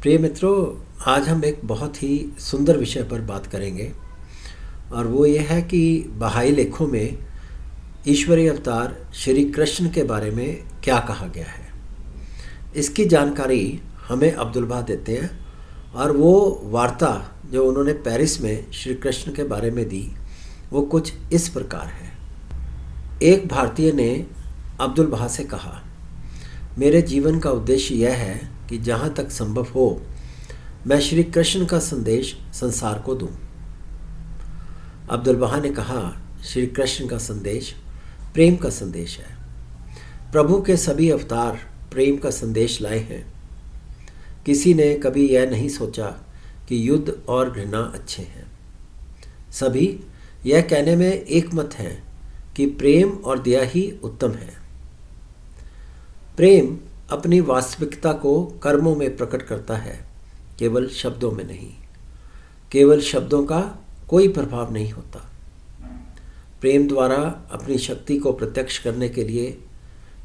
प्रिय मित्रों, आज हम एक बहुत ही सुंदर विषय पर बात करेंगे और वो ये है कि बहाई लेखों में ईश्वरीय अवतार श्री कृष्ण के बारे में क्या कहा गया है। इसकी जानकारी हमें अब्दुल बाहा देते हैं और वो वार्ता जो उन्होंने पेरिस में श्री कृष्ण के बारे में दी वो कुछ इस प्रकार है। एक भारतीय ने अब्दुल बाहा से कहा, मेरे जीवन का उद्देश्य यह है कि जहाँ तक संभव हो मैं श्री कृष्ण का संदेश संसार को दूं। अब्दुल बाहा ने कहा, श्री कृष्ण का संदेश प्रेम का संदेश है। प्रभु के सभी अवतार प्रेम का संदेश लाए हैं। किसी ने कभी यह नहीं सोचा कि युद्ध और घृणा अच्छे हैं। सभी यह कहने में एकमत हैं कि प्रेम और दया ही उत्तम है। प्रेम अपनी वास्तविकता को कर्मों में प्रकट करता है, केवल शब्दों में नहीं। केवल शब्दों का कोई प्रभाव नहीं होता। प्रेम द्वारा अपनी शक्ति को प्रत्यक्ष करने के लिए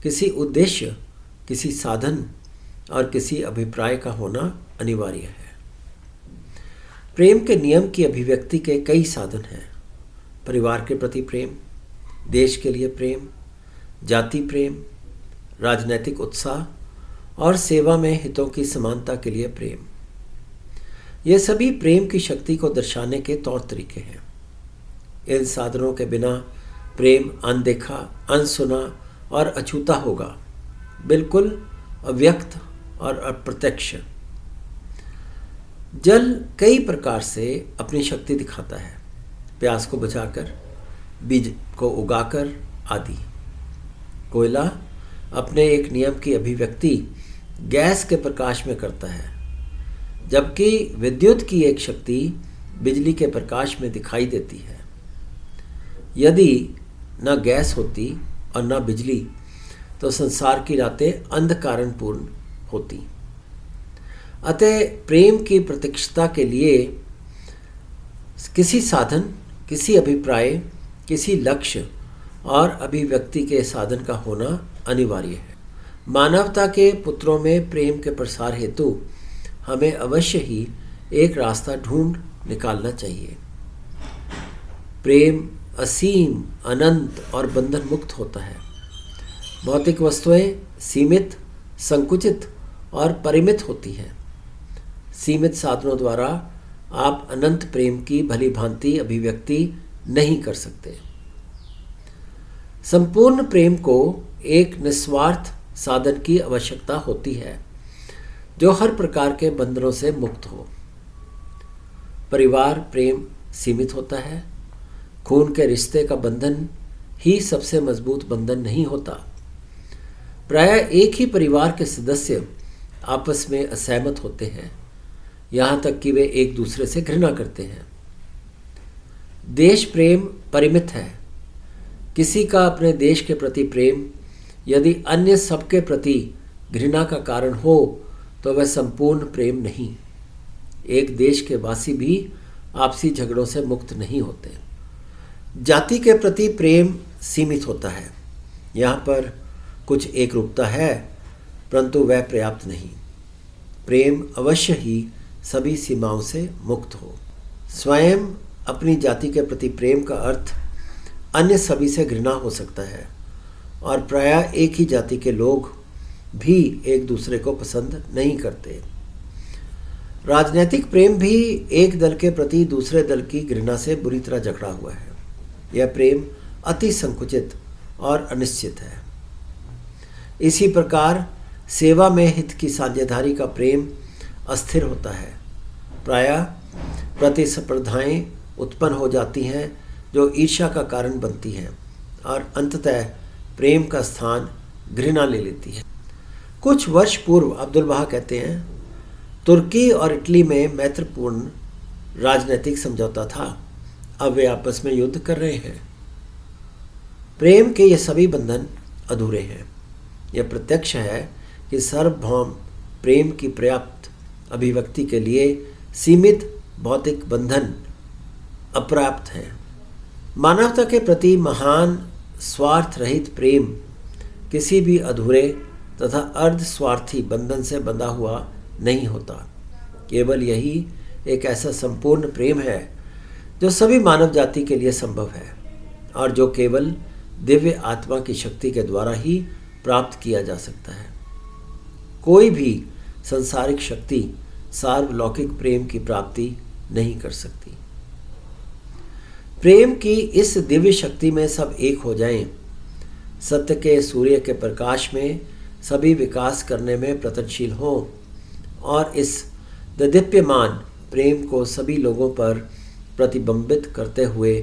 किसी उद्देश्य, किसी साधन और किसी अभिप्राय का होना अनिवार्य है। प्रेम के नियम की अभिव्यक्ति के कई साधन हैं। परिवार के प्रति प्रेम, देश के लिए प्रेम, जाति प्रेम, राजनैतिक उत्साह और सेवा में हितों की समानता के लिए प्रेम। ये सभी प्रेम की शक्ति को दर्शाने के तौर तरीके हैं। इन साधनों के बिना प्रेम अनदेखा, अनसुना और अछूता होगा, बिल्कुल अव्यक्त और अप्रत्यक्ष। जल कई प्रकार से अपनी शक्ति दिखाता है, प्यास को बुझाकर, बीज को उगाकर आदि। कोयला अपने एक नियम की अभिव्यक्ति गैस के प्रकाश में करता है, जबकि विद्युत की एक शक्ति बिजली के प्रकाश में दिखाई देती है। यदि न गैस होती और न बिजली तो संसार की रातें अंधकारपूर्ण होती। अतः प्रेम की प्रत्यक्षता के लिए किसी साधन, किसी अभिप्राय, किसी लक्ष्य और अभिव्यक्ति के साधन का होना अनिवार्य है। मानवता के पुत्रों में प्रेम के प्रसार हेतु हमें अवश्य ही एक रास्ता ढूंढ निकालना चाहिए। प्रेम असीम, अनंत और बंधन मुक्त होता है। भौतिक वस्तुएं सीमित, संकुचित और परिमित होती हैं। सीमित साधनों द्वारा आप अनंत प्रेम की भली भांति अभिव्यक्ति नहीं कर सकते। संपूर्ण प्रेम को एक निस्वार्थ साधन की आवश्यकता होती है जो हर प्रकार के बंधनों से मुक्त हो। परिवार प्रेम सीमित होता है। खून के रिश्ते का बंधन ही सबसे मजबूत बंधन नहीं होता। प्रायः एक ही परिवार के सदस्य आपस में असहमत होते हैं, यहाँ तक कि वे एक दूसरे से घृणा करते हैं। देश प्रेम परिमित है। किसी का अपने देश के प्रति प्रेम यदि अन्य सबके प्रति घृणा का कारण हो तो वह संपूर्ण प्रेम नहीं। एक देश के वासी भी आपसी झगड़ों से मुक्त नहीं होते। जाति के प्रति प्रेम सीमित होता है। यहाँ पर कुछ एकरूपता है, परंतु वह पर्याप्त नहीं। प्रेम अवश्य ही सभी सीमाओं से मुक्त हो। स्वयं अपनी जाति के प्रति प्रेम का अर्थ अन्य सभी से घृणा हो सकता है और प्रायः एक ही जाति के लोग भी एक दूसरे को पसंद नहीं करते। राजनीतिक प्रेम भी एक दल के प्रति दूसरे दल की घृणा से बुरी तरह जकड़ा हुआ है। यह प्रेम अति संकुचित और अनिश्चित है। इसी प्रकार सेवा में हित की साझेदारी का प्रेम अस्थिर होता है। प्रायः प्रतिस्पर्धाएं उत्पन्न हो जाती हैं जो ईर्ष्या का कारण बनती हैं और अंततः प्रेम का स्थान घृणा ले लेती है। कुछ वर्ष पूर्व अब्दुल बाहा कहते हैं, तुर्की और इटली में मैत्रीपूर्ण राजनीतिक समझौता था। अब वे आपस में युद्ध कर रहे हैं। प्रेम के ये सभी बंधन अधूरे हैं। यह प्रत्यक्ष है कि सार्वभौम प्रेम की पर्याप्त अभिव्यक्ति के लिए सीमित भौतिक बंधन अपर्याप्त हैं। मानवता के प्रति महान स्वार्थ रहित प्रेम किसी भी अधूरे तथा अर्ध स्वार्थी बंधन से बंधा हुआ नहीं होता। केवल यही एक ऐसा संपूर्ण प्रेम है जो सभी मानव जाति के लिए संभव है और जो केवल दिव्य आत्मा की शक्ति के द्वारा ही प्राप्त किया जा सकता है। कोई भी संसारिक शक्ति सार्वलौकिक प्रेम की प्राप्ति नहीं कर सकती। प्रेम की इस दिव्य शक्ति में सब एक हो जाएं, सत्य के सूर्य के प्रकाश में सभी विकास करने में प्रयत्नशील हों और इस दीप्यमान प्रेम को सभी लोगों पर प्रतिबिंबित करते हुए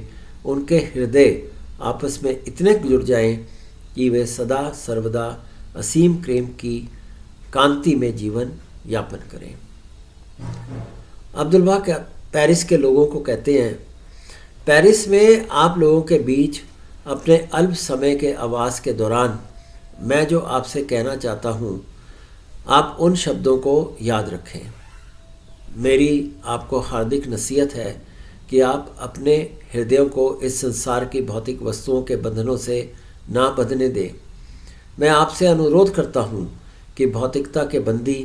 उनके हृदय आपस में इतने जुड़ जाएं कि वे सदा सर्वदा असीम प्रेम की कांति में जीवन यापन करें। अब्दुल बाह पेरिस के लोगों को कहते हैं, पेरिस में आप लोगों के बीच अपने अल्प समय के आवास के दौरान मैं जो आपसे कहना चाहता हूँ, आप उन शब्दों को याद रखें। मेरी आपको हार्दिक नसीहत है कि आप अपने हृदयों को इस संसार की भौतिक वस्तुओं के बंधनों से ना बंधने दें। मैं आपसे अनुरोध करता हूँ कि भौतिकता के बंदी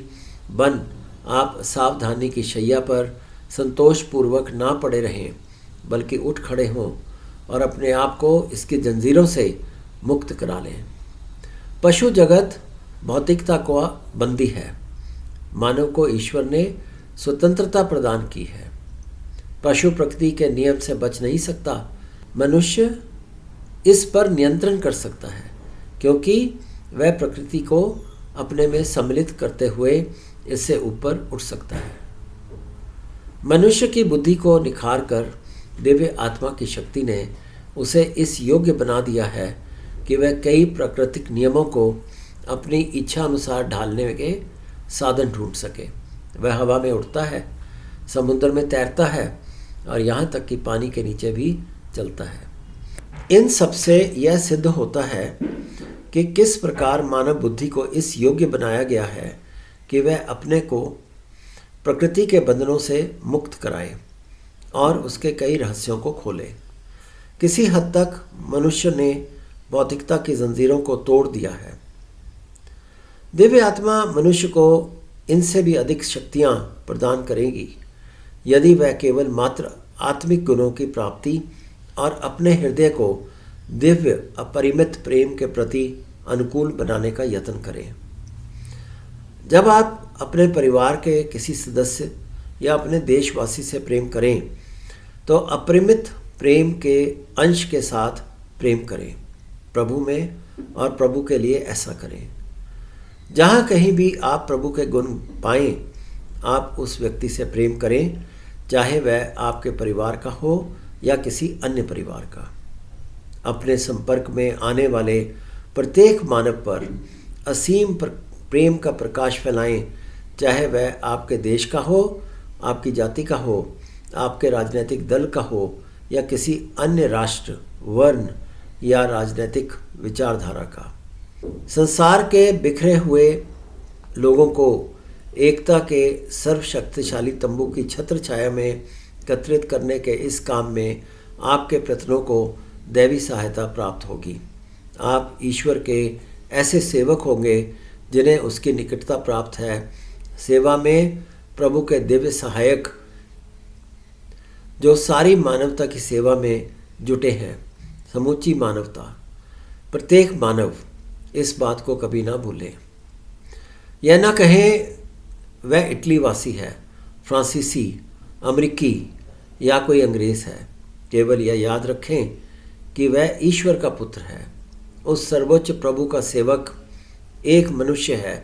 बन आप सावधानी की शैया पर संतोषपूर्वक ना पड़े रहें, बल्कि उठ खड़े हों और अपने आप को इसकी जंजीरों से मुक्त करा लें। पशु जगत भौतिकता को बंदी है। मानव को ईश्वर ने स्वतंत्रता प्रदान की है। पशु प्रकृति के नियम से बच नहीं सकता। मनुष्य इस पर नियंत्रण कर सकता है क्योंकि वह प्रकृति को अपने में सम्मिलित करते हुए इससे ऊपर उठ सकता है। मनुष्य की बुद्धि को निखार कर दिव्य आत्मा की शक्ति ने उसे इस योग्य बना दिया है कि वह कई प्राकृतिक नियमों को अपनी इच्छा अनुसार ढालने के साधन ढूंढ सके। वह हवा में उड़ता है, समुद्र में तैरता है और यहाँ तक कि पानी के नीचे भी चलता है। इन सब से यह सिद्ध होता है कि किस प्रकार मानव बुद्धि को इस योग्य बनाया गया है कि वह अपने को प्रकृति के बंधनों से मुक्त कराए और उसके कई रहस्यों को खोले। किसी हद तक मनुष्य ने भौतिकता की जंजीरों को तोड़ दिया है। दिव्य आत्मा मनुष्य को इनसे भी अधिक शक्तियाँ प्रदान करेगी यदि वह केवल मात्र आत्मिक गुणों की प्राप्ति और अपने हृदय को दिव्य अपरिमित प्रेम के प्रति अनुकूल बनाने का यत्न करें। जब आप अपने परिवार के किसी सदस्य या अपने देशवासी से प्रेम करें तो अपरिमित प्रेम के अंश के साथ प्रेम करें। प्रभु में और प्रभु के लिए ऐसा करें। जहाँ कहीं भी आप प्रभु के गुण पाएं, आप उस व्यक्ति से प्रेम करें, चाहे वह आपके परिवार का हो या किसी अन्य परिवार का। अपने संपर्क में आने वाले प्रत्येक मानव पर असीम प्रेम का प्रकाश फैलाएं, चाहे वह आपके देश का हो, आपकी जाति का हो, आपके राजनीतिक दल का हो या किसी अन्य राष्ट्र, वर्ण या राजनीतिक विचारधारा का। संसार के बिखरे हुए लोगों को एकता के सर्वशक्तिशाली तंबू की छत्र छाया में एकत्रित करने के इस काम में आपके प्रयत्नों को दैवी सहायता प्राप्त होगी। आप ईश्वर के ऐसे सेवक होंगे जिन्हें उसकी निकटता प्राप्त है। सेवा में प्रभु के दिव्य सहायक जो सारी मानवता की सेवा में जुटे हैं। समूची मानवता, प्रत्येक मानव इस बात को कभी ना भूले। यह ना कहें वह इटली वासी है, फ्रांसीसी, अमेरिकी या कोई अंग्रेज है। केवल यह याद रखें कि वह ईश्वर का पुत्र है, उस सर्वोच्च प्रभु का सेवक एक मनुष्य है।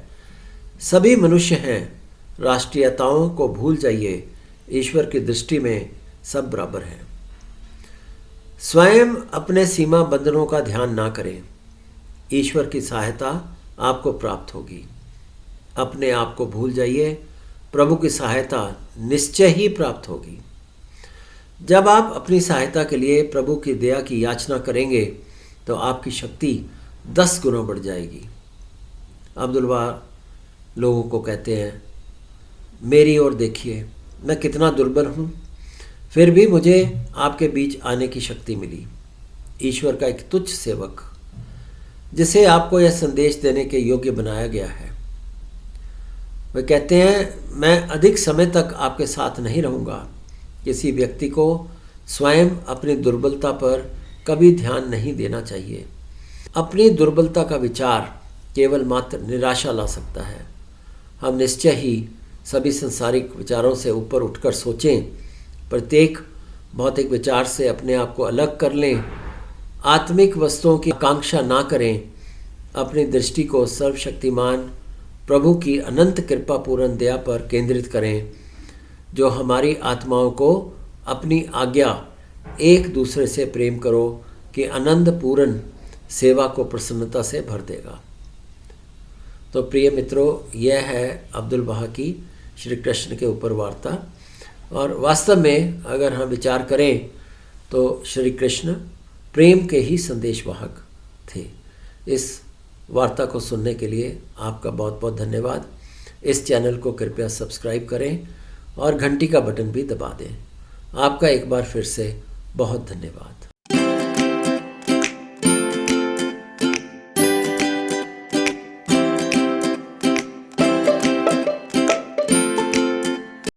सभी मनुष्य हैं। राष्ट्रीयताओं को भूल जाइए। ईश्वर की दृष्टि में सब बराबर हैं। स्वयं अपने सीमा बंधनों का ध्यान ना करें। ईश्वर की सहायता आपको प्राप्त होगी। अपने आप को भूल जाइए। प्रभु की सहायता निश्चय ही प्राप्त होगी। जब आप अपनी सहायता के लिए प्रभु की दया की याचना करेंगे तो आपकी शक्ति 10 गुना बढ़ जाएगी। अब्दुल बाह लोगों को कहते हैं, मेरी ओर देखिए, मैं कितना दुर्बल हूँ, फिर भी मुझे आपके बीच आने की शक्ति मिली। ईश्वर का एक तुच्छ सेवक जिसे आपको यह संदेश देने के योग्य बनाया गया है। वे कहते हैं, मैं अधिक समय तक आपके साथ नहीं रहूँगा। किसी व्यक्ति को स्वयं अपनी दुर्बलता पर कभी ध्यान नहीं देना चाहिए। अपनी दुर्बलता का विचार केवल मात्र निराशा ला सकता है। हम निश्चय ही सभी सांसारिक विचारों से ऊपर उठकर सोचें, प्रत्येक भौतिक विचार से अपने आप को अलग कर लें, आत्मिक वस्तुओं की आकांक्षा ना करें, अपनी दृष्टि को सर्वशक्तिमान प्रभु की अनंत कृपा पूर्ण दया पर केंद्रित करें, जो हमारी आत्माओं को अपनी आज्ञा एक दूसरे से प्रेम करो कि आनंद पूर्ण सेवा को प्रसन्नता से भर देगा। तो प्रिय मित्रों, यह है अब्दुल बहा की श्री कृष्ण के ऊपर वार्ता। और वास्तव में अगर हम विचार करें तो श्री कृष्ण प्रेम के ही संदेशवाहक थे। इस वार्ता को सुनने के लिए आपका बहुत बहुत धन्यवाद। इस चैनल को कृपया सब्सक्राइब करें और घंटी का बटन भी दबा दें। आपका एक बार फिर से बहुत धन्यवाद।